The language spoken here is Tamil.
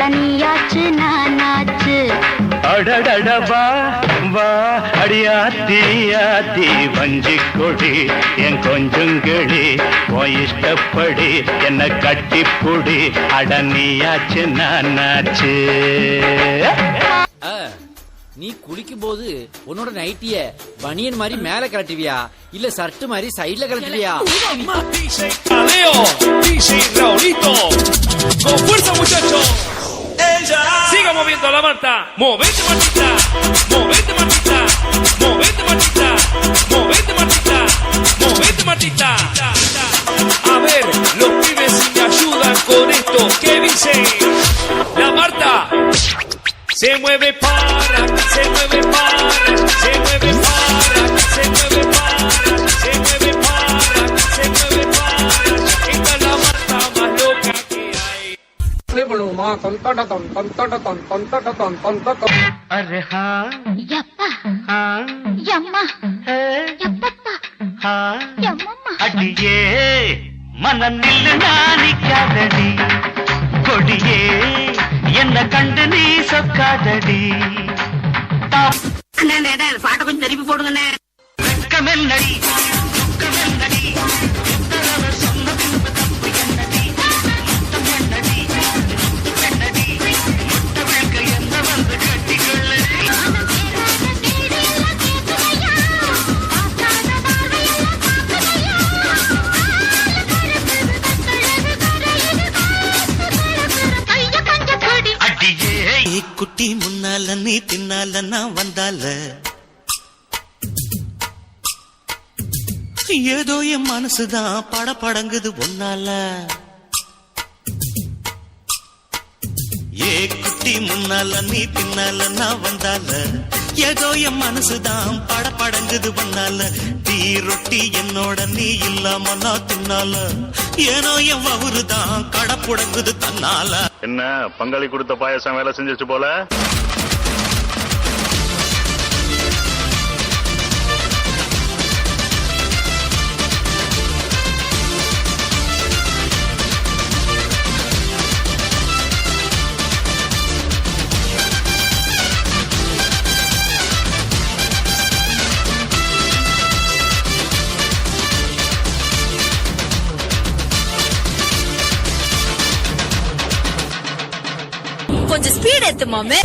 அட நீயாச்சு நானாச்சு. அடடட வா வா அடியாத்தி ஆத்தி வஞ்சி கொடி என் கொஞ்சங்களி உன் இஷ்டப்படி என்ன கட்டிப்புடி அட நீயாச்சு நானாச்சு. நீ குளிக்கும் போது உன்னோட நைட்டிய பனியன் மாதிரி மேல கலட்டுவியா இல்ல சர்ட் மாதிரி சைடுல கலட்டுவியா? Siga moviendo la Marta, movete Martita, movete Martita, movete Martita, movete Martita, movete Martita. A ver, los pibes me ayudan con esto, ¿qué dice? La Marta se mueve para, se mueve para, se mueve para, se mueve para, se mueve para, se mueve para. Esta es la Marta más loca que hay. अरे हाँ యప్పా हाँ యమ్మ है యప్పప్ప हाँ యమ్మమ్మ. அடியே மன நில்லு நானிக்காதடி கொடியே என்ன கண்டு நீ சொக்காதடி பாட்டை கொஞ்சம் திருப்பி போடுங்கண்ணே. வெட்கமென்னடி துக்கமென்னடி உத்தரவு சொன்ன பின்பு தப்பு என்னடி முத்தம் என்னடி என்னடி முட்டவிழ்க்கு என்ன வந்து கட்டிக்கொள்ளடி. அடியே குட்டி முன்னால நீ பின்னால நான் வந்தால ஏதோ என் மனசுதான் படபடங்குது ஒன்னால. ஏ குட்டி முன்னால நீ பின்னால நான் வந்தால ஏதோ என் மனசுதான் படபடங்குது ஒன்னால. டீ ரொட்டி என்னோட நீ இல்லாம நான் தின்னால ஏனோ என் வவுறுதான் கடப்புடங்குது தன்னால. என்ன பங்காளி கொடுத்த பாயசம் வேலை செஞ்சிச்சு போல. கொஞ்சம் ஸ்பீட் ஏத்து மாமே.